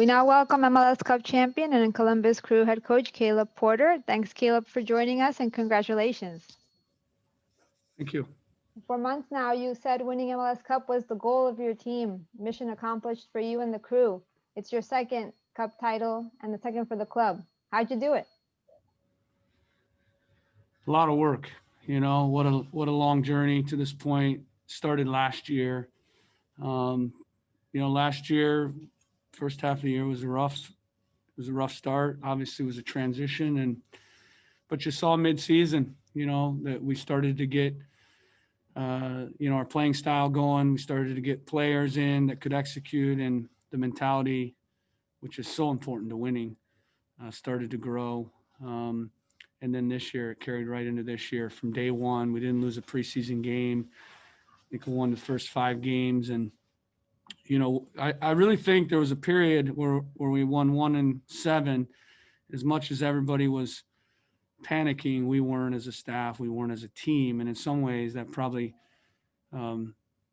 We now welcome MLS Cup champion and Columbus Crew head coach Caleb Porter. Thanks, Caleb, for joining us, and congratulations. Thank you. For months now, you said winning MLS Cup was the goal of your team. Mission accomplished for you and the crew. It's your second Cup title and the second for the club. How'd you do it? A lot of work. What a long journey to this point. Started last year. Last year, first half of the year was a rough start. Obviously, it was a transition, but you saw mid-season, that we started to get, our playing style going. We started to get players in that could execute, and the mentality, which is so important to winning, started to grow. And then this year, it carried right into this year. From day one, we didn't lose a preseason game. I think we won the first 5 games, and I really think there was a period where we won 1 and 7. As much as everybody was panicking, we weren't as a staff, we weren't as a team. And in some ways that probably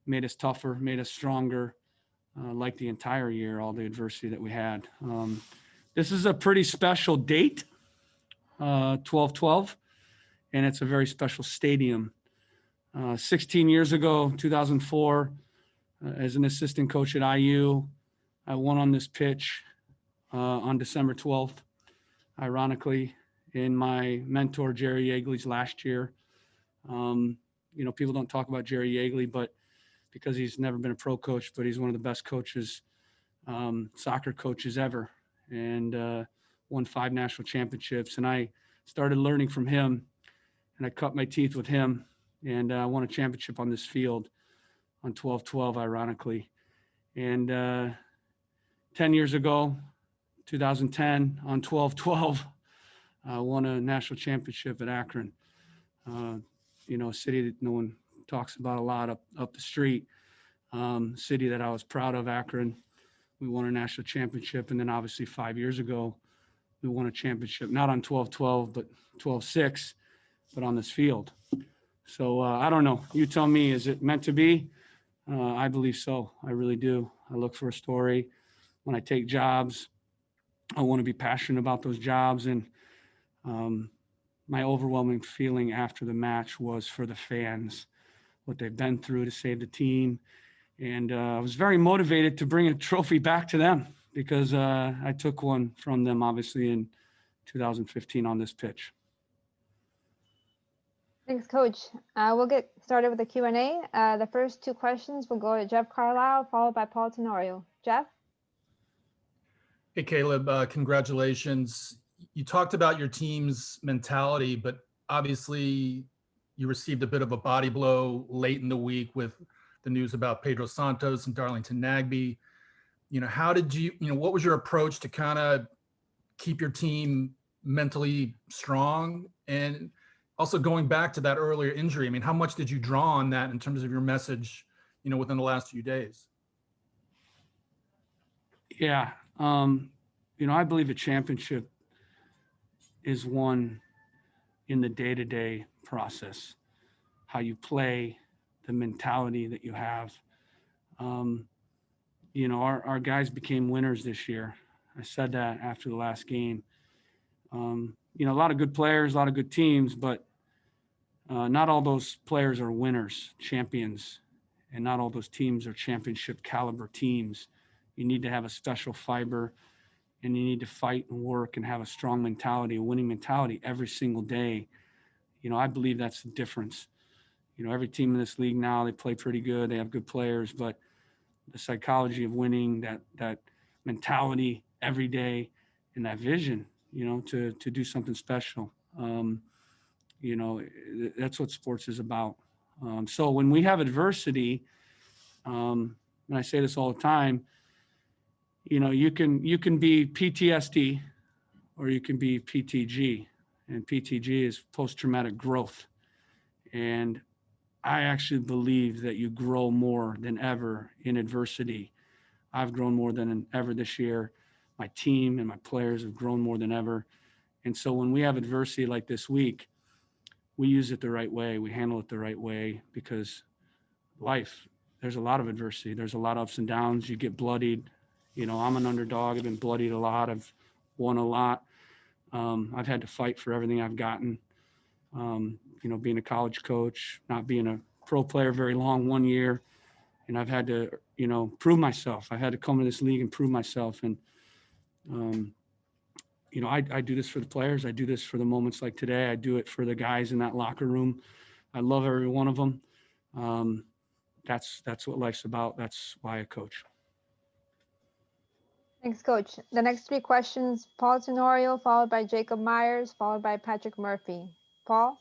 made us tougher, made us stronger, like the entire year, all the adversity that we had. This is a pretty special date, 12/12, and it's a very special stadium. 16 years ago, 2004, as an assistant coach at IU, I won on this pitch on December 12th, ironically, in my mentor Jerry Yeagley's last year. People don't talk about Jerry Yeagley, but because he's never been a pro coach, but he's one of the best coaches, soccer coaches ever, and won 5 national championships. And I started learning from him, and I cut my teeth with him, and won a championship on this field on 12/12, ironically. And 10 years ago, 2010, on 12/12, won a national championship at Akron. A city that no one talks about a lot up the street. City that I was proud of, Akron. We won a national championship. And then obviously 5 years ago, we won a championship, not on 12/12, but 12/6, but on this field. So I don't know. You tell me, is it meant to be? I believe so. I really do. I look for a story. When I take jobs, I want to be passionate about those jobs. And my overwhelming feeling after the match was for the fans, what they've been through to save the team. And I was very motivated to bring a trophy back to them because I took one from them, obviously, in 2015 on this pitch. Thanks, Coach. We'll get started with the Q&A. The first 2 questions will go to Jeff Carlisle, followed by Paul Tenorio. Jeff? Hey, Caleb, congratulations. You talked about your team's mentality, but obviously you received a bit of a body blow late in the week with the news about Pedro Santos and Darlington Nagbe. How did what was your approach to kind of keep your team mentally strong? And also going back to that earlier injury, how much did you draw on that in terms of your message, within the last few days? Yeah. I believe a championship is won in the day-to-day process, how you play, the mentality that you have. Our guys became winners this year. I said that after the last game. A lot of good players, a lot of good teams, but not all those players are winners, champions, and not all those teams are championship caliber teams. You need to have a special fiber, and you need to fight and work and have a strong mentality, a winning mentality every single day. I believe that's the difference. Every team in this league now, they play pretty good. They have good players, but the psychology of winning, that mentality every day, and that vision, to do something special. That's what sports is about. So when we have adversity, and I say this all the time, you can be PTSD or you can be PTG, and PTG is post-traumatic growth. And I actually believe that you grow more than ever in adversity. I've grown more than ever this year. My team and my players have grown more than ever. And so when we have adversity like this week, we use it the right way. We handle it the right way, because life, there's a lot of adversity. There's a lot of ups and downs. You get bloodied. I'm an underdog. I've been bloodied a lot. I've won a lot. I've had to fight for everything I've gotten. Being a college coach, not being a pro player very long, 1 year, and I've had to, prove myself. I had to come to this league and prove myself. And, I do this for the players. I do this for the moments like today. I do it for the guys in that locker room. I love every one of them. That's what life's about. That's why I coach. Thanks, Coach. The next 3 questions, Paul Tenorio, followed by Jacob Myers, followed by Patrick Murphy. Paul?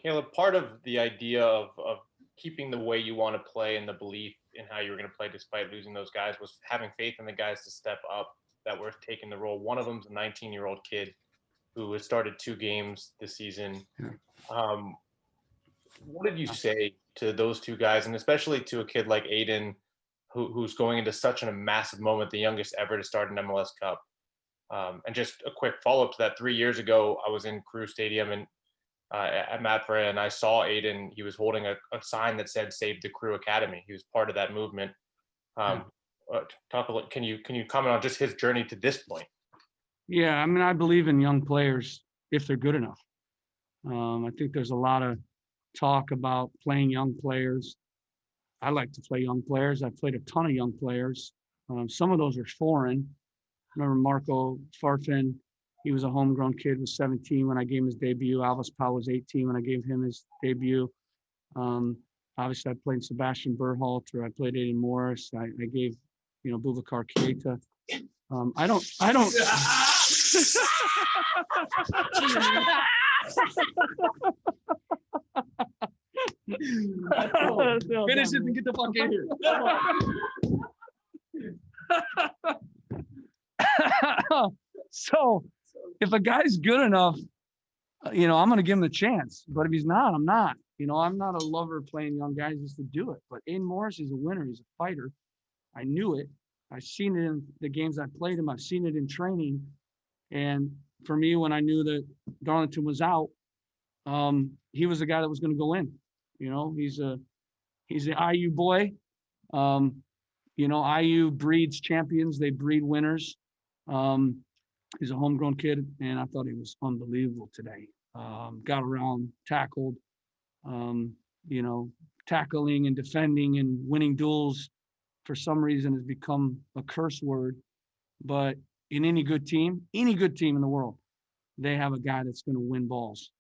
Caleb, part of the idea of keeping the way you want to play and the belief in how you were going to play despite losing those guys was having faith in the guys to step up that were taking the role. One of them's a 19-year-old kid who has started 2 games this season. Yeah. What did you say to those 2 guys, and especially to a kid like Aiden, who's going into such a massive moment, the youngest ever to start an MLS Cup? And just a quick follow-up to that, 3 years ago, I was in Crew Stadium and at Matt Freya, and I saw Aiden. He was holding a sign that said "Save the Crew Academy." He was part of that movement. Can you comment on just his journey to this point? Yeah, I mean, I believe in young players if they're good enough. I think there's a lot of talk about playing young players. I like to play young players. I've played a ton of young players. Some of those are foreign. I remember Marco Farfan. He was a homegrown kid, was 17 when I gave him his debut. Alvis Powell was 18 when I gave him his debut. Obviously, I played Sebastian Berhalter. I played Aiden Morris. I gave, Boubacar Keita. I don't. Finish it and get the fuck in here. So, if a guy's good enough, I'm going to give him a chance. But if he's not, I'm not. I'm not a lover of playing young guys just to do it. But Aiden Morris is a winner. He's a fighter. I knew it. I've seen it in the games I've played him. I've seen it in training. And for me, when I knew that Darlington was out, he was the guy that was going to go in. He's an IU boy. IU breeds champions. They breed winners. He's a homegrown kid, and I thought he was unbelievable today. Got around, tackled, tackling and defending and winning duels for some reason has become a curse word. But in any good team in the world, they have a guy that's going to win balls.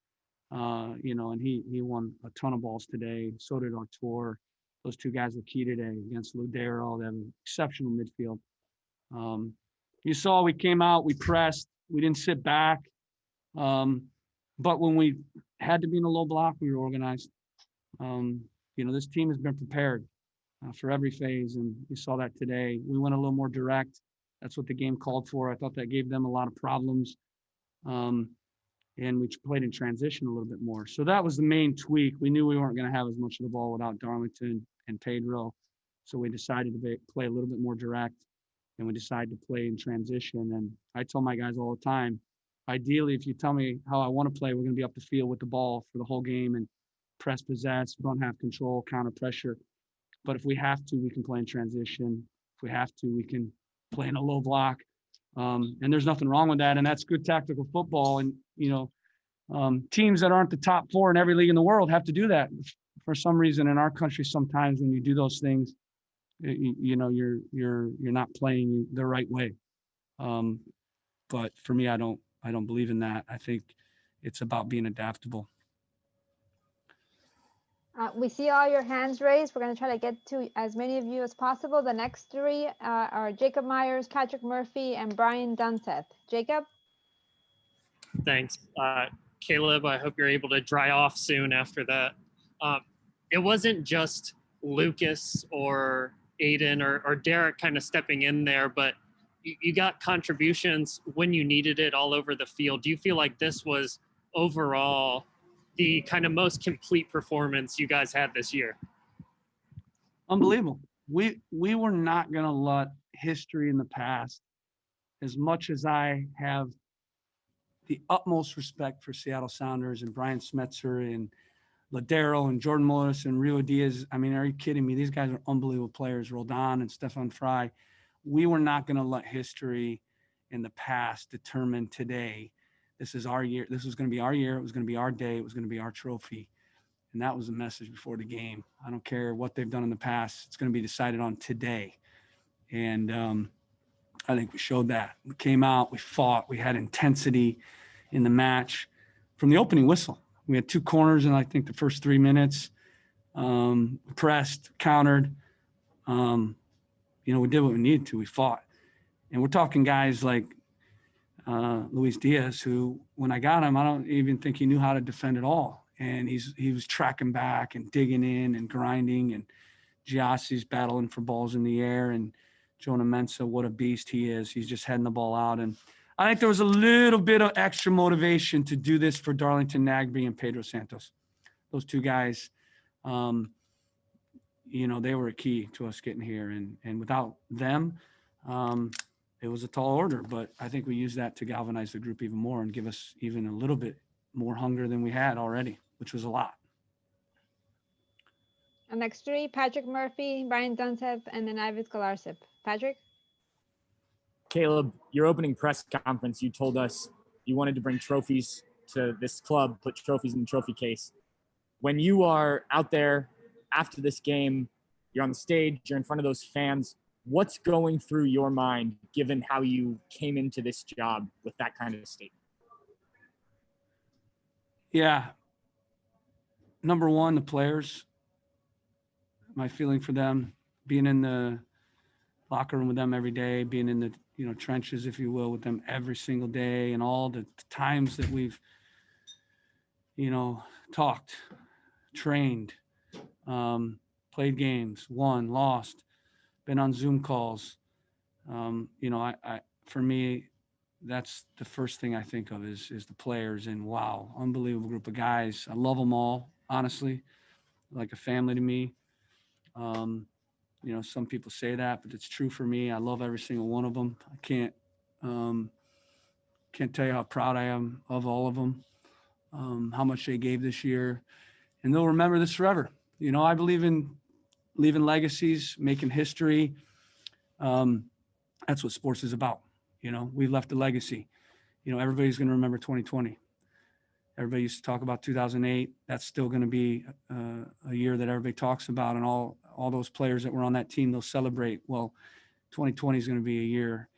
And he won a ton of balls today. So did Artur. Those 2 guys were key today against Ludero. They have an exceptional midfield. You saw we came out, we pressed, we didn't sit back. But when we had to be in a low block, we were organized. This team has been prepared for every phase, and you saw that today. We went a little more direct. That's what the game called for. I thought that gave them a lot of problems. And we played in transition a little bit more. So that was the main tweak. We knew we weren't going to have as much of the ball without Darlington and Pedro. So we decided to play a little bit more direct, and we decided to play in transition. And I tell my guys all the time, ideally, if you tell me how I want to play, we're going to be up the field with the ball for the whole game and press, possess, don't have control, counter pressure. But if we have to, we can play in transition. If we have to, we can play in a low block. And there's nothing wrong with that. And that's good tactical football. And, teams that aren't the top 4 in every league in the world have to do that. For some reason in our country, sometimes when you do those things, you're not playing the right way. But for me, I don't believe in that. I think it's about being adaptable. We see all your hands raised. We're going to try to get to as many of you as possible. The next 3 are Jacob Myers, Patrick Murphy, and Brian Dunseth. Jacob? Thanks. Caleb, I hope you're able to dry off soon after that. It wasn't just Lucas or Aiden or Derek kind of stepping in there, but you got contributions when you needed it all over the field. Do you feel like this was overall the kind of most complete performance you guys had this year? Unbelievable. We were not going to let history in the past, as much as I have the utmost respect for Seattle Sounders and Brian Smetzer and Ladero and Jordan Morris and Rio Diaz. I mean, are you kidding me? These guys are unbelievable players. Roldan and Stefan Fry. we were not going to let history in the past determine today. This is our year. This was going to be our year. It was going to be our day. It was going to be our trophy. And that was the message before the game. I don't care what they've done in the past. It's going to be decided on today. And I think we showed that. We came out, we fought, we had intensity in the match from the opening whistle. We had 2 corners in, I think, the first 3 minutes. Pressed, countered. We did what we needed to. We fought. And we're talking guys like Luis Diaz, who, when I got him, I don't even think he knew how to defend at all. And he was tracking back and digging in and grinding. And Giassi's battling for balls in the air. And Jonathan Mensah, what a beast he is. He's just heading the ball out. And I think there was a little bit of extra motivation to do this for Darlington Nagbe and Pedro Santos. Those 2 guys, they were a key to us getting here. And without them, it was a tall order. But I think we used that to galvanize the group even more and give us even a little bit more hunger than we had already, which was a lot. The next 3, Patrick Murphy, Brian Dunseth, and then Ives Galarsip. Patrick? Caleb, your opening press conference, you told us you wanted to bring trophies to this club, put trophies in the trophy case. When you are out there after this game, you're on the stage, you're in front of those fans, what's going through your mind given how you came into this job with that kind of statement? Yeah. Number one, the players. My feeling for them, being in the locker room with them every day, being in the trenches, if you will, with them every single day, and all the times that we've talked, trained, played games, won, lost, been on Zoom calls. For me, that's the first thing I think of is the players. And wow, unbelievable group of guys. I love them all, honestly, like a family to me. Some people say that, but it's true for me. I love every single one of them. I can't tell you how proud I am of all of them, how much they gave this year, and they'll remember this forever. I believe in leaving legacies, making history. That's what sports is about. We left a legacy. Everybody's going to remember 2020. Everybody used to talk about 2008. That's still going to be a year that everybody talks about, and all those players that were on that team, they'll celebrate. Well, 2020 is going to be a year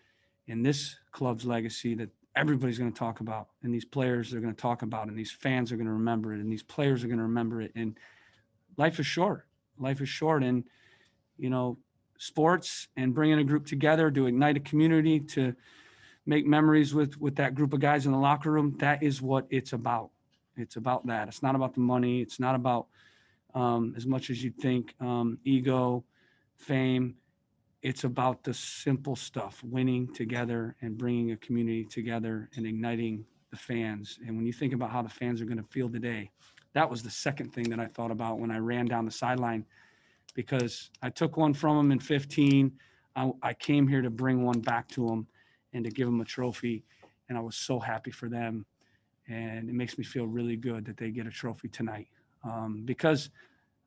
in this club's legacy that everybody's going to talk about, and these players are going to talk about, and these fans are going to remember it, and these players are going to remember it. And life is short. And, sports and bringing a group together to ignite a community, to make memories with that group of guys in the locker room, that is what it's about. It's about that. It's not about the money. It's not about as much as you'd think, ego, fame. It's about the simple stuff, winning together and bringing a community together and igniting the fans. And when you think about how the fans are going to feel today, that was the second thing that I thought about when I ran down the sideline, because I took one from them in 15. I came here to bring one back to them and to give them a trophy. And I was so happy for them. And it makes me feel really good that they get a trophy tonight, because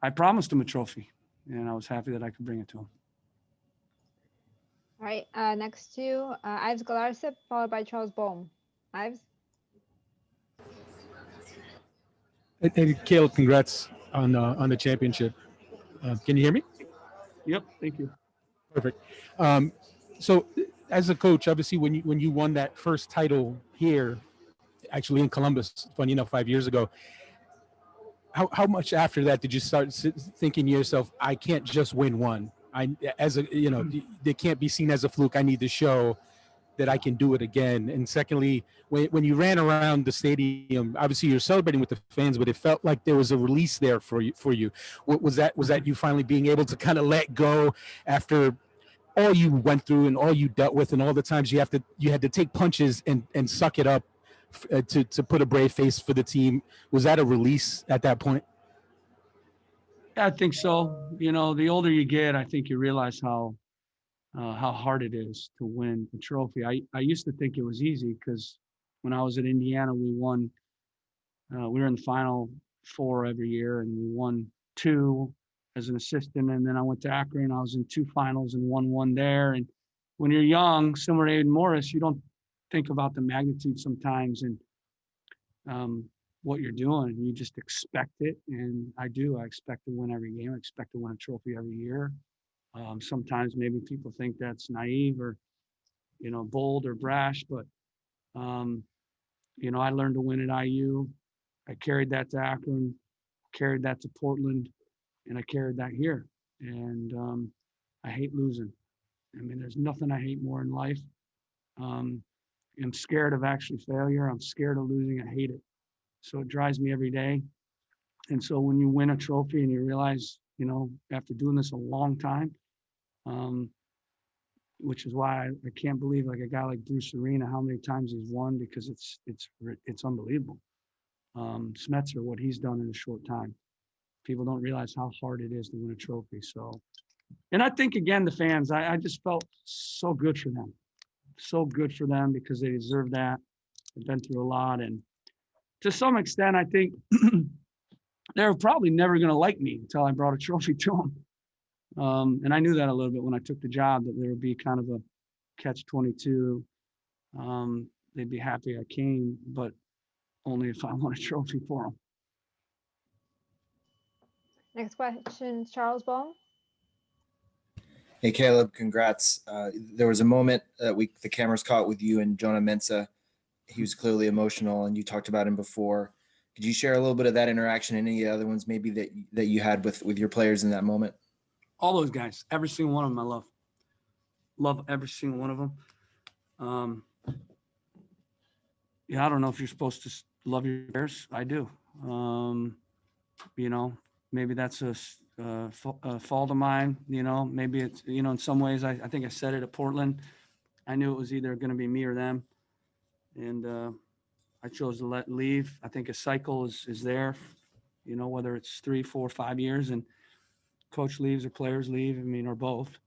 I promised them a trophy, and I was happy that I could bring it to them. All right, next 2, Ives Galarsip, followed by Charles Bohm. Ives? And Caleb, congrats on the championship. Can you hear me? Yep, thank you. Perfect. So, as a coach, obviously, when you won that first title here, actually in Columbus, funny enough, 5 years ago, how much after that did you start thinking to yourself, I can't just win one? They can't be seen as a fluke. I need to show that I can do it again. And secondly, when you ran around the stadium, obviously you're celebrating with the fans, but it felt like there was a release there for you. What was that? Was that you finally being able to kind of let go after all you went through and all you dealt with and all the times you had to take punches and suck it up to put a brave face for the team? Was that a release at that point? I think so. The older you get, I think you realize how hard it is to win a trophy. I used to think it was easy because when I was at Indiana, we won. We were in the Final Four every year, and we won 2 as an assistant. And then I went to Akron. I was in 2 finals and won 1 there. And when you're young, similar to Aiden Morris, you don't think about the magnitude sometimes and what you're doing. You just expect it, and I do. I expect to win every game. I expect to win a trophy every year. Sometimes maybe people think that's naive or, bold or brash, but I learned to win at IU. I carried that to Akron, carried that to Portland, and I carried that here. And I hate losing. I mean, there's nothing I hate more in life. I'm scared of actually failure. I'm scared of losing. I hate it. So it drives me every day. And so when you win a trophy and you realize, after doing this a long time, which is why I can't believe like a guy like Bruce Arena, how many times he's won, because it's unbelievable. Smetzer, what he's done in a short time. People don't realize how hard it is to win a trophy. So, and I think again, the fans, I just felt so good for them. So good for them because they deserve that. They've been through a lot. And to some extent, I think they were probably never going to like me until I brought a trophy to them. And I knew that a little bit when I took the job, that there would be kind of a catch-22. They'd be happy I came, but only if I won a trophy for them. Next question, Charles Baum. Hey, Caleb, congrats. There was a moment that the cameras caught with you and Jonathan Mensah. He was clearly emotional, and you talked about him before. Could you share a little bit of that interaction and any other ones maybe that you had with your players in that moment? All those guys, every single one of them I love every single one of them. I don't know if you're supposed to love your players. I do. Maybe that's a fault of mine. Maybe it's, in some ways, I think I said it at Portland. I knew it was either going to be me or them. And I chose to leave. I think a cycle is there, whether it's 3, 4, 5 years and coach leaves or players leave, or both.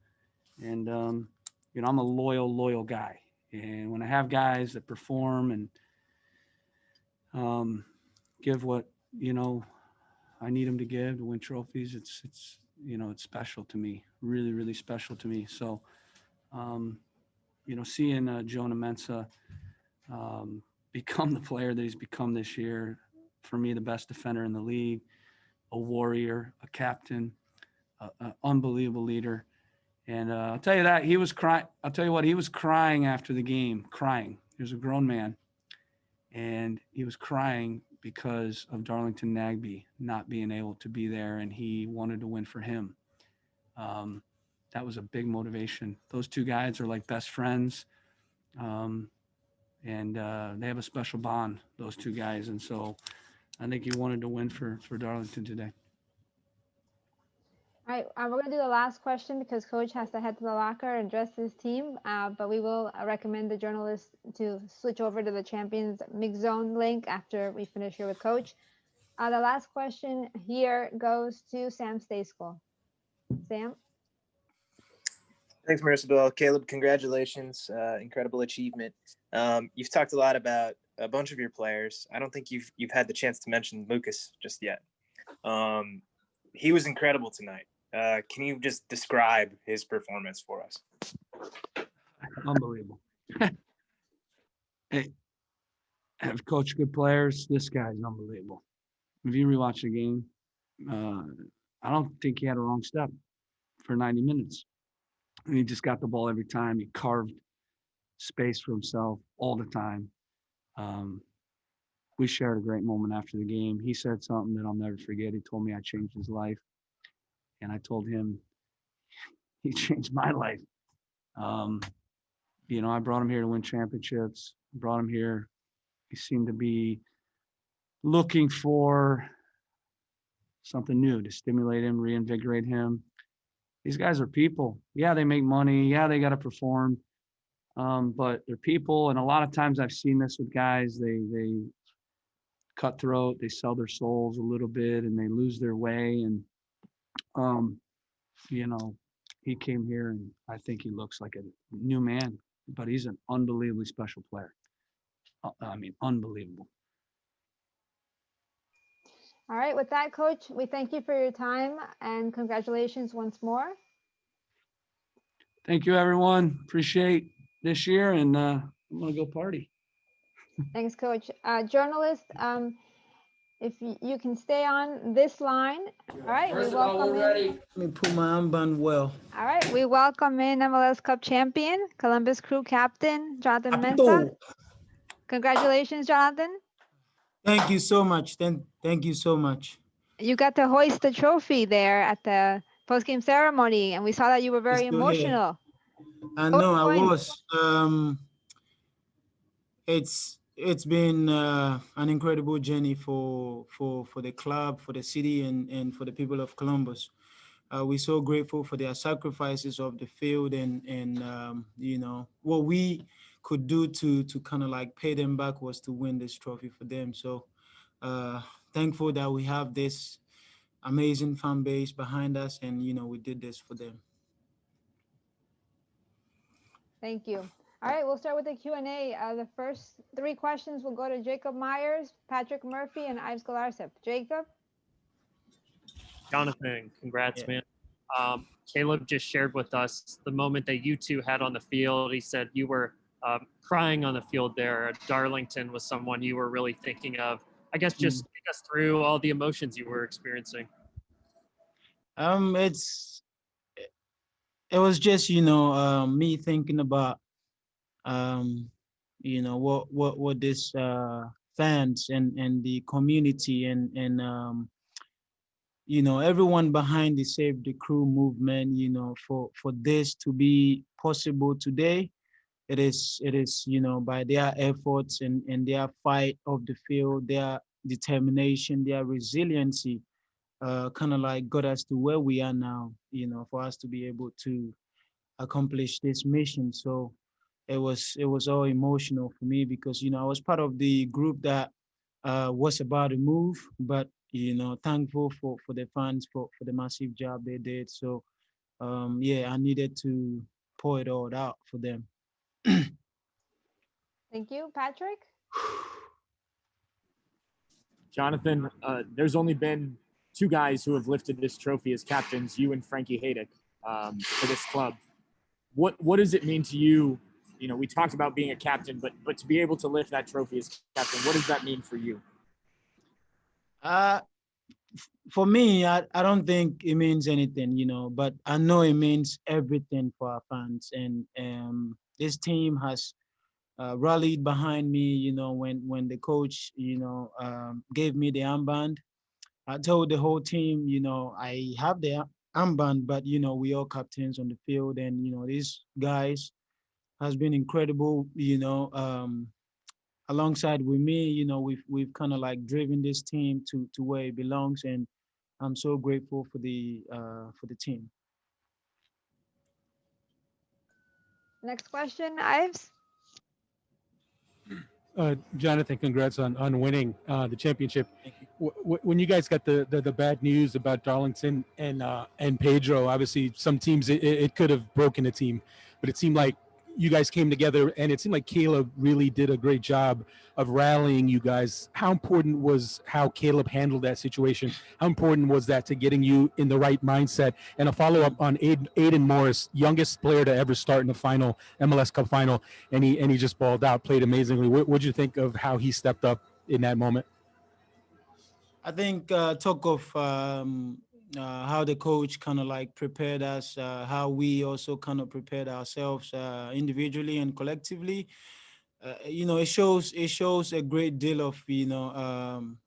And, I'm a loyal guy. And when I have guys that perform and give what, I need them to give to win trophies, it's special to me, really, really special to me. So, seeing Jonah Mensah become the player that he's become this year, for me, the best defender in the league, a warrior, a captain, an unbelievable leader. And I'll tell you that he was crying. I'll tell you what, he was crying after the game, crying. He was a grown man, and he was crying because of Darlington Nagbe not being able to be there, and he wanted to win for him. That was a big motivation. Those two guys are like best friends, and they have a special bond, those two guys. And so I think he wanted to win for Darlington today. All right, we're going to do the last question because Coach has to head to the locker and dress his team, but we will recommend the journalists to switch over to the Champions Mix Zone link after we finish here with Coach. The last question here goes to Sam Stayskool. Sam? Thanks, Marissa. Caleb, congratulations. Incredible achievement. You've talked a lot about a bunch of your players. I don't think you've had the chance to mention Lucas just yet. He was incredible tonight. Can you just describe his performance for us? Unbelievable. Hey, I've coached good players. This guy's unbelievable. If you rewatch the game, I don't think he had a wrong step for 90 minutes. And he just got the ball every time. He carved space for himself all the time. We shared a great moment after the game. He said something that I'll never forget. He told me I changed his life. And I told him he changed my life. I brought him here to win championships. Brought him here. He seemed to be looking for something new to stimulate him, reinvigorate him. These guys are people. Yeah, they make money. Yeah, they got to perform. But they're people. And a lot of times I've seen this with guys, they cutthroat, they sell their souls a little bit and they lose their way. And, he came here and I think he looks like a new man, but he's an unbelievably special player. Unbelievable. All right, with that, Coach, we thank you for your time and congratulations once more. Thank you, everyone. Appreciate this year, and I'm gonna go party. Thanks, Coach. Journalist, if you can stay on this line. All right, we welcome in. Let me put my armband well. All right, we welcome in MLS Cup champion, Columbus Crew captain, Jonathan Mensah. Capito. Congratulations, Jonathan. Thank you so much. Thank you so much. You got to hoist the trophy there at the post-game ceremony, and we saw that you were very Still here. emotional. I Coach know I Points. was. It's been an incredible journey for the club, for the city, and for the people of Columbus. We're so grateful for their sacrifices of the field and you know what we could do to kind of like pay them back was to win this trophy for them. So thankful that we have this amazing fan base behind us, and you know we did this for them. Thank you. All right, we'll start with the Q&A. The first 3 questions will go to Jacob Myers, Patrick Murphy, and Ives Galarsip. Jacob? Jonathan, congrats, Yeah. man. Caleb just shared with us the moment that you two had on the field. He said you were crying on the field there. Darlington was someone you were really thinking of. I guess just take us through all the emotions you were experiencing. It was just me thinking about what this fans and the community and everyone behind the Save the Crew movement, for this to be possible today. It is by their efforts and their fight of the field, their determination, their resiliency, kind of like got us to where we are now, for us to be able to accomplish this mission. So it was all emotional for me because I was part of the group that was about to move, but thankful for the fans for the massive job they did. So I needed to pour it all out for them. Thank you. Patrick? Jonathan, there's only been 2 guys who have lifted this trophy as captains, you and Frankie Haydick, for this club. What does it mean to you? We talked about being a captain, but to be able to lift that trophy as captain, what does that mean for you? For me, I don't think it means anything, but I know it means everything for our fans. And this team has rallied behind me, when the coach, gave me the armband. I told the whole team, I have the armband, but, we all captains on the field. And, these guys has been incredible, alongside with me, we've kind of like driven this team to where it belongs. And I'm so grateful for the team. Next question, Ives? Jonathan, congrats on winning the championship. When you guys got the bad news about Darlington and Pedro, obviously some teams it could have broken the team, but it seemed like you guys came together, and it seemed like Caleb really did a great job of rallying you guys. How important was how Caleb handled that situation? How important was that to getting you in the right mindset? And a follow-up on Aiden Morris, youngest player to ever start in the final MLS Cup final, and he just balled out, played amazingly. What'd you think of how he stepped up in that moment? I think talk of how the coach kind of like prepared us, how we also kind of prepared ourselves individually and collectively. It shows a great deal of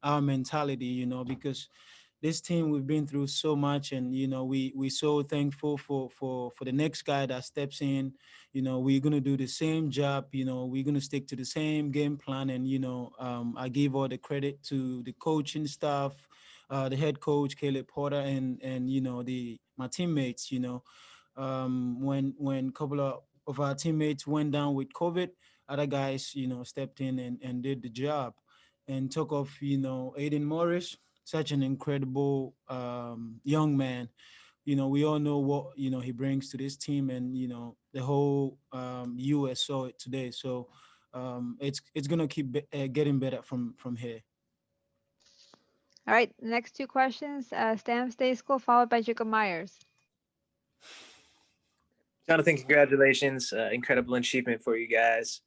our mentality, because this team, we've been through so much, and we so thankful for the next guy that steps in. We're gonna do the same job. We're gonna stick to the same game plan. And I give all the credit to the coaching staff, the head coach Caleb Porter, and my teammates. When a couple of our teammates went down with COVID, other guys stepped in and did the job. And talk of Aiden Morris, such an incredible young man. We all know what he brings to this team, and the whole US saw it today. So it's gonna keep getting better from here. All right, next 2 questions, Stam Stay School, followed by Jacob Myers. Jonathan, congratulations. Incredible achievement for you guys.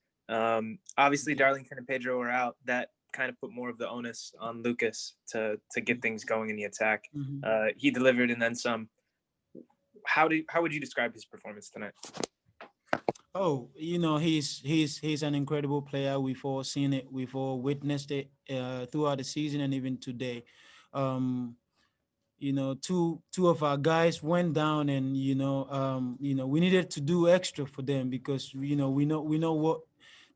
Obviously, Darlington and Pedro were out. That kind of put more of the onus on Lucas to get things going in the attack. He delivered and then some. How would you describe his performance tonight? Oh, he's an incredible player. We've all seen it. We've all witnessed it throughout the season and even today. Two of our guys went down, and we needed to do extra for them because we know what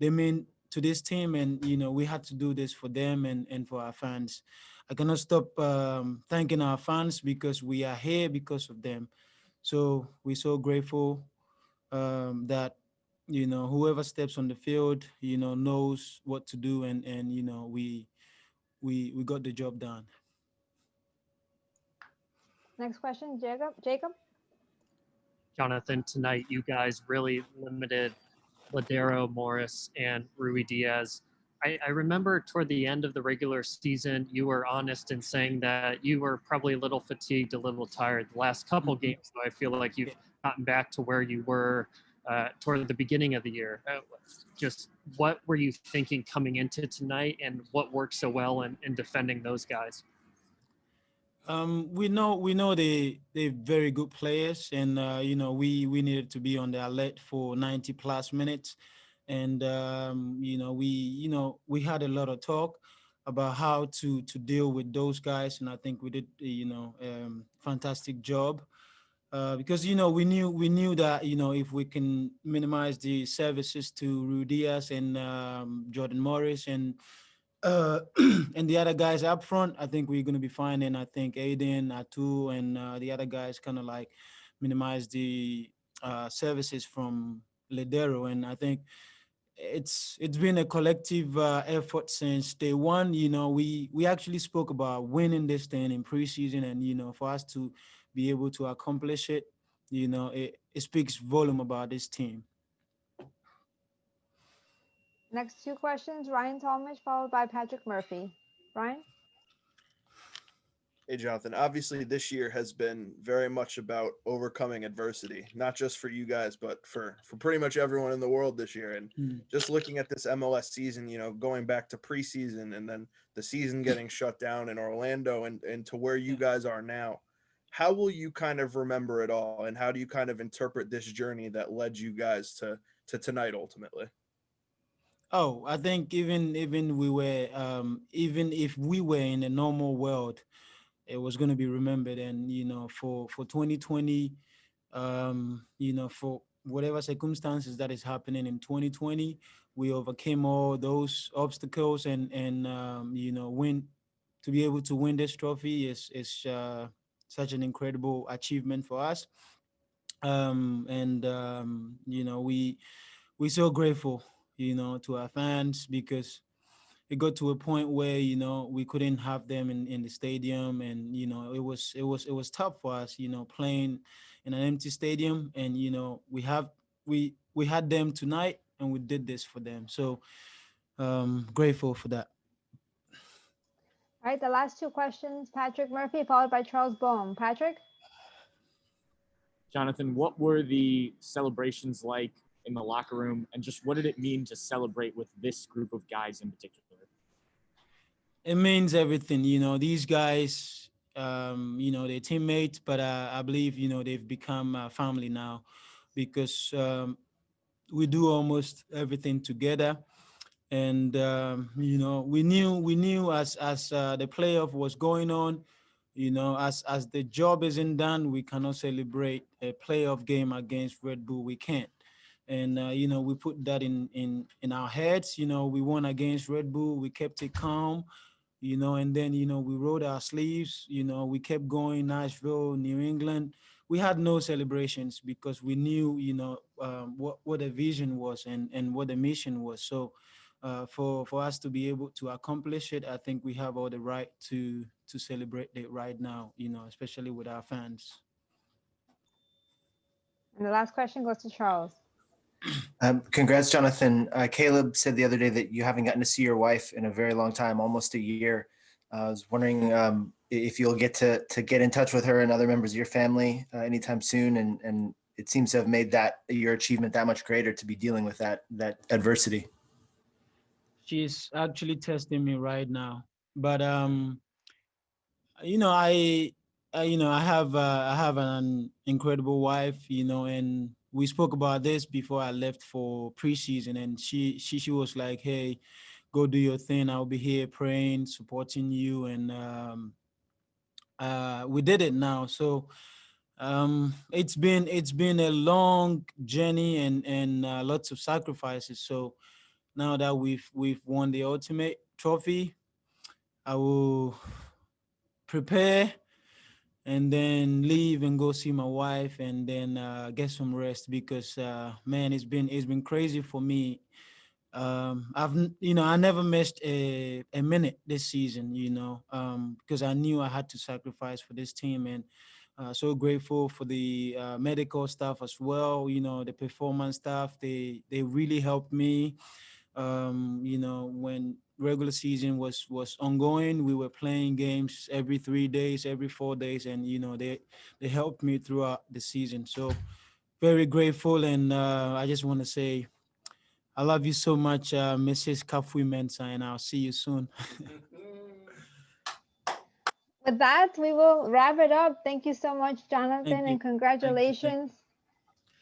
they mean to this team, and we had to do this for them and for our fans. I cannot stop thanking our fans because we are here because of them. So we're so grateful that whoever steps on the field knows what to do, and we got the job done. Next question, Jacob. Jonathan, tonight you guys really limited Ladero, Morris, and Rui Diaz. I remember toward the end of the regular season, you were honest in saying that you were probably a little fatigued, a little tired. The last couple games, though, I feel like you've gotten back to where you were toward the beginning of the year. Just what were you thinking coming into tonight, and what worked so well in defending those guys? We know they're very good players, and we needed to be on the alert for 90 plus minutes, and we had a lot of talk about how to deal with those guys, and I think we did fantastic job because we knew that if we can minimize the services to Rui Diaz and Jordan Morris and and the other guys up front, I think we're going to be fine. And I think Aiden, Atu, and the other guys kind of like minimize the services from Ladero. And I think it's been a collective effort since day one. We actually spoke about winning this thing in preseason, and for us to be able to accomplish it, it speaks volume about this team. Next two questions, Ryan Talmadge, followed by Patrick Murphy. Ryan? Hey, Jonathan. Obviously, this year has been very much about overcoming adversity, not just for you guys, but for pretty much everyone in the world this year. And just looking at this MLS season, going back to preseason and then the season getting shut down in Orlando and to where you guys are now, how will you kind of remember it all? And how do you kind of interpret this journey that led you guys to tonight ultimately? Oh, I think even we were even if we were in a normal world, it was going to be remembered. And for 2020, for whatever circumstances that is happening in 2020, we overcame all those obstacles and win to be able to win this trophy is such an incredible achievement for us. We're so grateful to our fans because it got to a point where we couldn't have them in the stadium, and it was tough for us playing in an empty stadium, and we had them tonight and we did this for them, so grateful for that. All right, the last two questions, Patrick Murphy, followed by Charles Boehm. Patrick? Jonathan, what were the celebrations like in the locker room, and just what did it mean to celebrate with this group of guys in particular? It means everything. These guys, they're teammates, but I believe, they've become family now because we do almost everything together. And, we knew as the playoff was going on, as the job isn't done, we cannot celebrate a playoff game against Red Bull. We can't. And, we put that in our heads. We won against Red Bull. We kept it calm. And then, we rolled our sleeves, we kept going, Nashville, New England. We had no celebrations because we knew, what the vision was and what the mission was. So for us to be able to accomplish it, I think we have all the right to celebrate it right now, especially with our fans. And the last question goes to Charles. Congrats, Jonathan. Caleb said the other day that you haven't gotten to see your wife in a very long time, almost a year. I was wondering if you'll get to get in touch with her and other members of your family anytime soon, and it seems to have made that your achievement that much greater to be dealing with that adversity. She's actually testing me right now, but you know, I have an incredible wife, you know, and we spoke about this before I left for preseason, and she was like, "Hey, go do your thing. I'll be here praying, supporting you," and we did it now. So it's been a long journey and lots of sacrifices. So now that we've won the ultimate trophy, I will prepare and then leave and go see my wife and then get some rest because man, it's been crazy for me. I never missed a minute this season, you know, because I knew I had to sacrifice for this team, and so grateful for the medical staff as well, you know, the performance staff. They really helped me. You know, when regular season was ongoing, we were playing games every 3 days, every 4 days, and you know, they helped me throughout the season. So very grateful, and I just want to say I love you so much, Mrs. Kafui Mensah, and I'll see you soon. With that, we will wrap it up. Thank you so much, Jonathan, Thank you. and congratulations.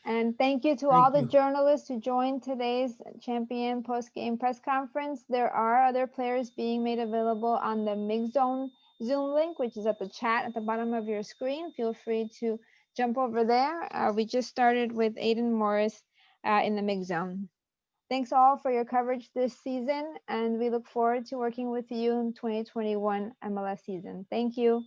And thank you to Thank all the you. journalists who joined today's champion post-game press conference. There are other players being made available on the Mix Zone Zoom link, which is at the chat at the bottom of your screen. Feel free to jump over there. We just started with Aiden Morris in the Mix Zone. Thanks all for your coverage this season, and we look forward to working with you in 2021 MLS season. Thank you.